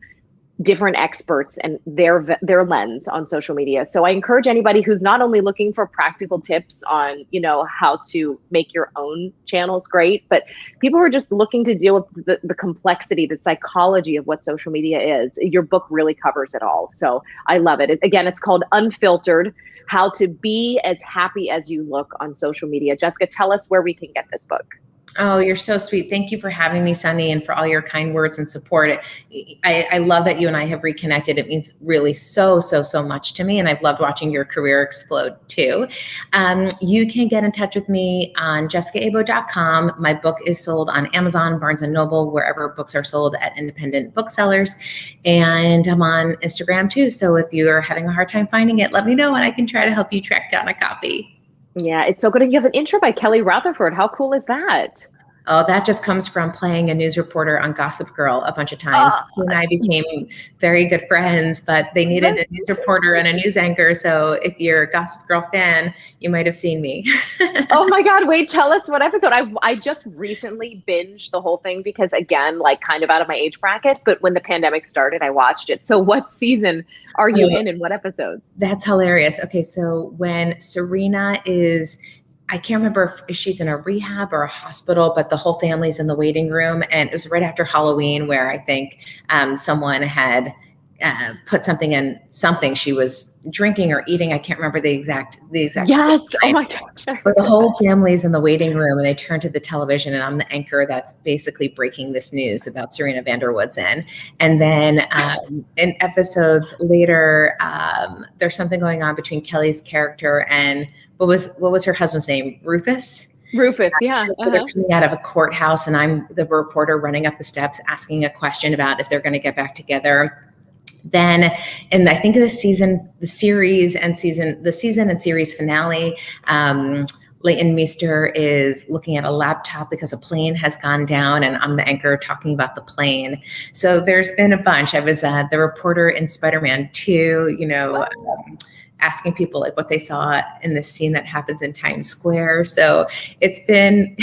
different experts and their lens on social media. So I encourage anybody who's not only looking for practical tips on, how to make your own channels great, but people who are just looking to deal with the complexity, the psychology of what social media is. Your book really covers it all. So I love it. Again, it's called Unfiltered: How to Be as Happy as You Look on Social Media. Jessica, tell us where we can get this book. Oh, you're so sweet. Thank you for having me, Sunny, and for all your kind words and support. I love that you and I have reconnected. It means really so much to me. And I've loved watching your career explode too. You can get in touch with me on jessicaabo.com. My book is sold on Amazon, Barnes & Noble, wherever books are sold at independent booksellers. And I'm on Instagram too. So if you're having a hard time finding it, let me know and I can try to help you track down a copy. Yeah, it's so good. And you have an intro by Kelly Rutherford. How cool is that? Oh, that just comes from playing a news reporter on Gossip Girl a bunch of times. She and I became very good friends, but they needed a news reporter and a news anchor. So if you're a Gossip Girl fan, you might have seen me. Oh my God, wait, tell us what episode. I just recently binged the whole thing because, again, like kind of out of my age bracket, but when the pandemic started, I watched it. So what season are you in and what episodes? That's hilarious. Okay, so when Serena is, I can't remember if she's in a rehab or a hospital, but the whole family's in the waiting room. And it was right after Halloween where I think someone had put something in something she was drinking or eating. I can't remember the exact. Yes. Oh my gosh. But the whole family's in the waiting room and they turn to the television and I'm the anchor that's basically breaking this news about Serena van der Woodsen. And then in episodes later, there's something going on between Kelly's character and what was her husband's name? Rufus? Rufus, yeah. So they're coming out of a courthouse and I'm the reporter running up the steps asking a question about if they're going to get back together. Then, and I think of the season and series finale, Leighton Meester is looking at a laptop because a plane has gone down and I'm the anchor talking about the plane. So there's been a bunch. I was the reporter in Spider-Man 2, asking people like what they saw in this scene that happens in Times Square. So it's been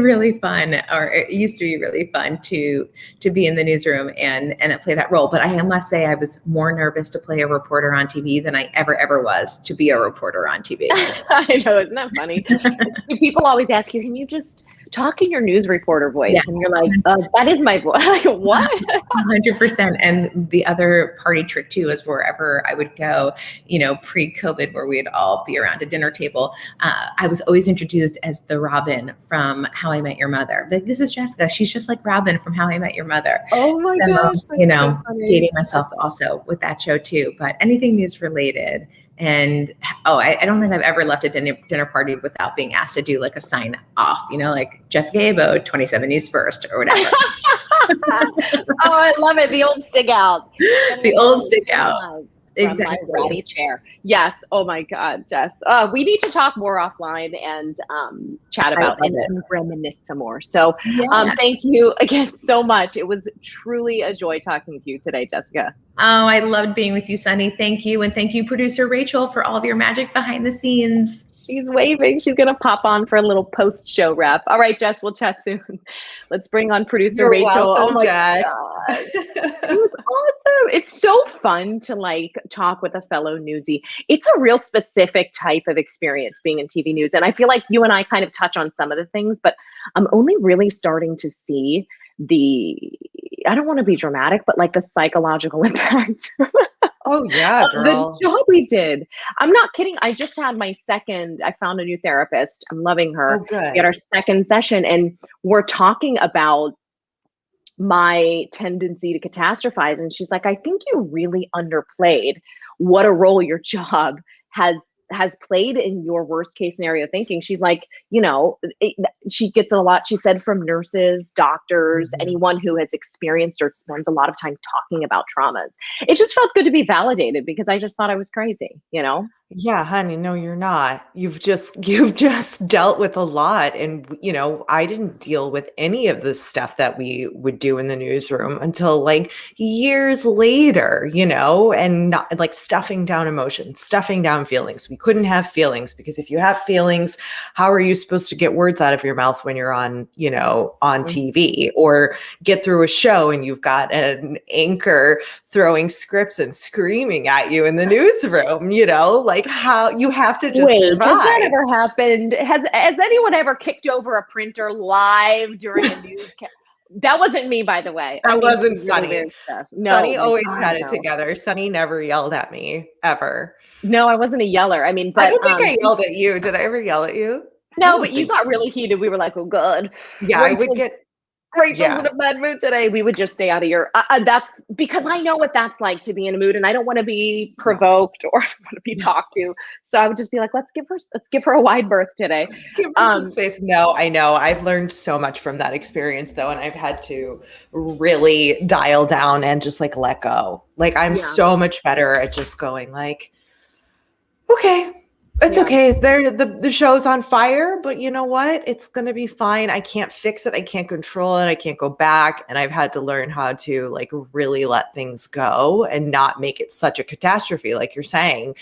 really fun, or it used to be really fun to be in the newsroom and play that role. But I must say I was more nervous to play a reporter on TV than I ever was to be a reporter on TV. I know, isn't that funny? People always ask you, can you just talk in your news reporter voice? Yeah. And you're like, that is my voice. Like, what? 100%. And the other party trick too is wherever I would go, pre-COVID, where we'd all be around a dinner table, I was always introduced as the Robin from How I Met Your Mother. But this is Jessica. She's just like Robin from How I Met Your Mother. Oh my gosh. So dating myself also with that show too. But anything news related. And I don't think I've ever left a dinner party without being asked to do like a sign off, like Jessica Abo, 27 News First or whatever. Oh, I love it. The old stick out. The old stick out. Exactly. My ratty chair. Yes. Oh my God, Jess. We need to talk more offline and chat about and reminisce some more. So thank you again so much. It was truly a joy talking to you today, Jessica. Oh, I loved being with you, Sunny. Thank you. And thank you, producer Rachel, for all of your magic behind the scenes. She's waving. She's going to pop on for a little post-show wrap. All right, Jess, we'll chat soon. Let's bring on producer You're Rachel. Welcome, oh my Jess. God. It was awesome. It's so fun to talk with a fellow newsie. It's a real specific type of experience being in TV news. And I feel like you and I kind of touch on some of the things, but I'm only really starting to see I don't want to be dramatic, but the psychological impact. Oh yeah, girl. The job we did. I'm not kidding. I just had I found a new therapist. I'm loving her. Oh, good. We had our second session and we're talking about my tendency to catastrophize. And she's like, I think you really underplayed what a role your job has played in your worst case scenario thinking. She's like, she gets it a lot. She said from nurses, doctors, anyone who has experienced or spends a lot of time talking about traumas. It just felt good to be validated because I just thought I was crazy, Yeah, honey, no, you're not. You've just dealt with a lot. And I didn't deal with any of the stuff that we would do in the newsroom until like years later, and not like stuffing down emotions, stuffing down feelings. We couldn't have feelings because if you have feelings, how are you supposed to get words out of your mouth when you're on TV or get through a show and you've got an anchor throwing scripts and screaming at you in the newsroom, like how you have to just Wait, survive. has that ever happened? Has anyone ever kicked over a printer live during a newscast? That wasn't me, by the way. That wasn't some Sunny. weird stuff. No, Sunny my always God, had it no. together. Sunny never yelled at me ever. No, I wasn't a yeller. I mean, I but don't think I yelled at you. Did I ever yell at you? I no, don't but you think got so. really heated. We were like, oh, God. Yeah, I would Rachel's in yeah. a bad mood today. We would just stay out of your. That's because I know what that's like to be in a mood, and I don't want to be provoked or I don't want to be talked to. So I would just be like, let's give her a wide berth today. Give her some space. No, I know. I've learned so much from that experience though, and I've had to really dial down and just like let go. Like I'm so much better at just going like, okay. It's okay. The show's on fire, but you know what? It's going to be fine. I can't fix it. I can't control it. I can't go back. And I've had to learn how to like really let things go and not make it such a catastrophe. Like you're saying,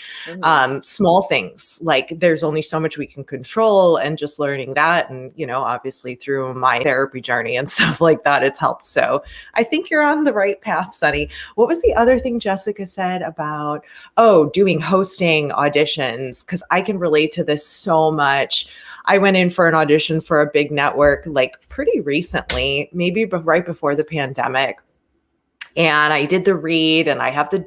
small things, like there's only so much we can control, and just learning that. And, obviously through my therapy journey and stuff like that, it's helped. So I think you're on the right path, Sunny. What was the other thing Jessica said about, doing hosting auditions? Because I can relate to this so much. I went in for an audition for a big network like pretty recently, maybe right before the pandemic. And I did the read and I have the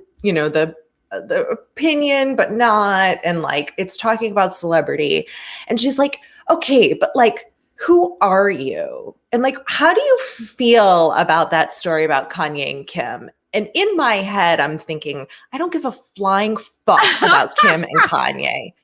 opinion, but not. And like, it's talking about celebrity. And she's like, okay, but like, who are you? And like, how do you feel about that story about Kanye and Kim? And in my head, I'm thinking, I don't give a flying fuck about Kim and Kanye.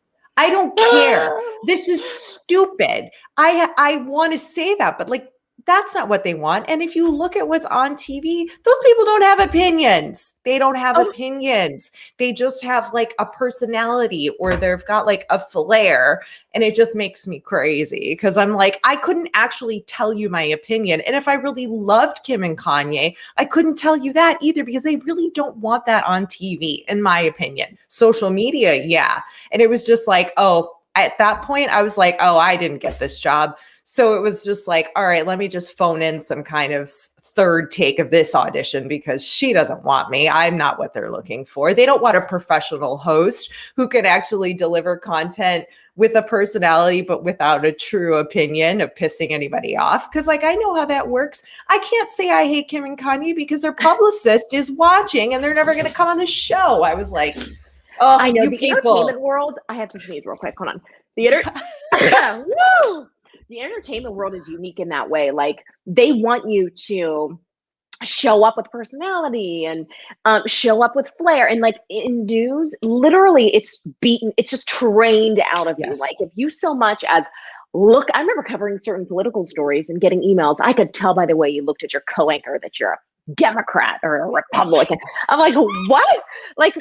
I don't care. This is stupid. I want to say that, but like, that's not what they want. And if you look at what's on TV, those people don't have opinions. They don't have opinions. They just have like a personality, or they've got like a flair. And it just makes me crazy because I'm like, I couldn't actually tell you my opinion. And if I really loved Kim and Kanye, I couldn't tell you that either, because they really don't want that on TV, in my opinion. Social media, yeah. And it was just like, at that point, I was like, I didn't get this job. So it was just like, all right, let me just phone in some kind of third take of this audition because she doesn't want me. I'm not what they're looking for. They don't want a professional host who can actually deliver content with a personality, but without a true opinion of pissing anybody off. Because like, I know how that works. I can't say I hate Kim and Kanye because their publicist is watching and they're never going to come on the show. I was like, I know you the people. Entertainment world. I have to sneeze real quick. Hold on. Woo! The entertainment world is unique in that way. Like they want you to show up with personality and show up with flair. And like in news, literally it's just trained out of you. Like if you so much as look, I remember covering certain political stories and getting emails. I could tell by the way you looked at your co-anchor that you're a Democrat or a Republican. I'm like, what? Like,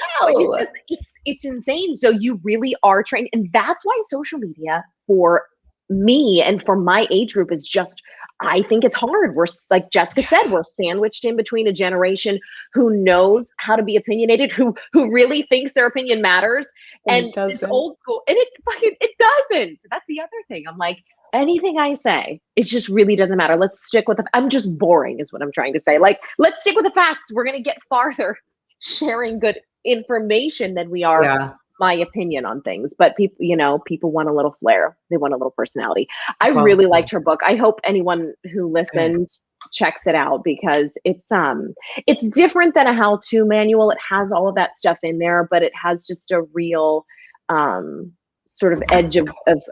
it's insane. So you really are trained. And that's why social media for me and for my age group is just, I think it's hard. We're like Jessica said, we're sandwiched in between a generation who knows how to be opinionated, who really thinks their opinion matters, and this old school, and it doesn't. That's the other thing. I'm like, anything I say, it just really doesn't matter. Let's stick with I'm just boring, is what I'm trying to say. Like, let's stick with the facts. We're gonna get farther sharing good information than we are. My opinion on things, but people want a little flair. They want a little personality. I really liked her book. I hope anyone who listens checks it out because it's different than a how-to manual. It has all of that stuff in there, but it has just a real sort of edge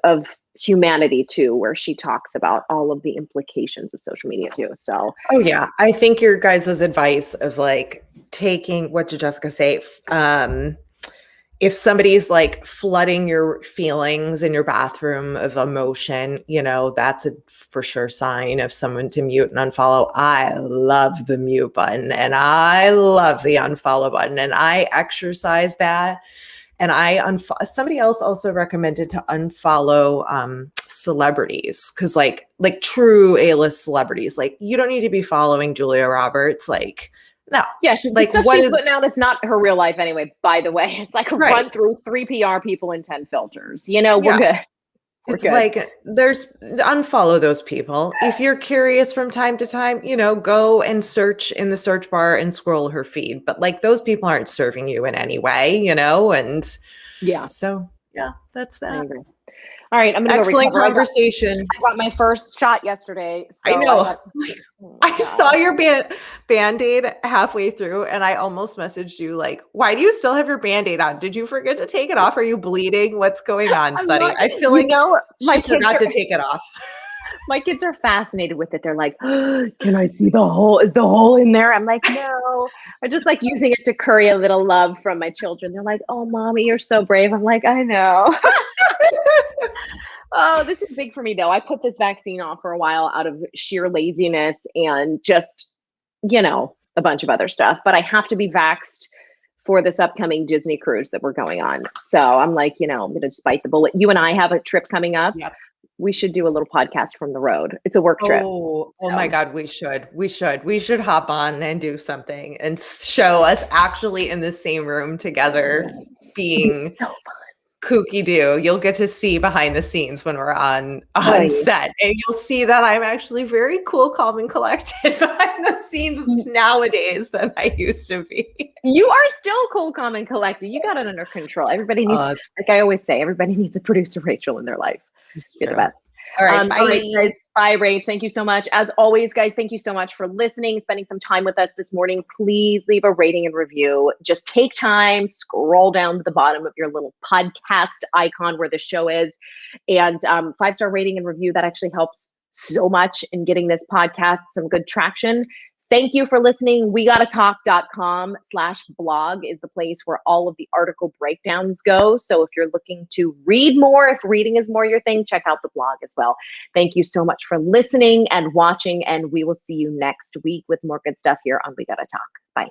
of humanity too, where she talks about all of the implications of social media too. So, I think your guys' advice of like taking, what did Jessica say? If somebody's like flooding your feelings in your bathroom of emotion, that's a for sure sign of someone to mute and unfollow. I love the mute button and I love the unfollow button, and I exercise that And somebody else also recommended to unfollow celebrities, because like true A-list celebrities, like you don't need to be following Julia Roberts. Like, no. Yeah, the like stuff what she's is putting out, it's not her real life anyway, by the way. It's like a Right. run through 3 PR people and 10 filters. You know, we're Yeah. good. We're It's good. like unfollow those people. If you're curious from time to time, go and search in the search bar and scroll her feed. But like those people aren't serving you in any way, and Yeah, so yeah, that's I that. agree. All right, I'm gonna Excellent go recover. conversation. I got my first shot yesterday. So I know. oh my I saw your band-aid halfway through and I almost messaged you like, why do you still have your band-aid on? Did you forget to take it off? Are you bleeding? What's going on, I'm Sunny? not- I feel like my she kids forgot are, to take it off. my kids are fascinated with it. They're like, can I see the hole? Is the hole in there? I'm like, no. I just like using it to curry a little love from my children. They're like, oh, mommy, you're so brave. I'm like, I know. Oh, this is big for me though. I put this vaccine off for a while out of sheer laziness and just, a bunch of other stuff. But I have to be vaxxed for this upcoming Disney cruise that we're going on. So I'm like, I'm going to bite the bullet. You and I have a trip coming up. Yep. We should do a little podcast from the road. It's a work trip. Oh my God, we should hop on and do something and show us actually in the same room together being so fun. Kooky do. You'll get to see behind the scenes when we're on set, and you'll see that I'm actually very cool, calm, and collected behind the scenes nowadays than I used to be. You are still cool, calm, and collected. You got it under control. Everybody needs, like I always say, everybody needs a producer Rachel in their life. You're the best. All right, bye. All right, guys. Bye, Rach. Thank you so much. As always, guys, thank you so much for listening, spending some time with us this morning. Please leave a rating and review. Just take time, scroll down to the bottom of your little podcast icon where the show is, and 5-star rating and review. That actually helps so much in getting this podcast some good traction. Thank you for listening. WeGottaTalk.com/blog is the place where all of the article breakdowns go. So if you're looking to read more, if reading is more your thing, check out the blog as well. Thank you so much for listening and watching, and we will see you next week with more good stuff here on We Gotta Talk. Bye.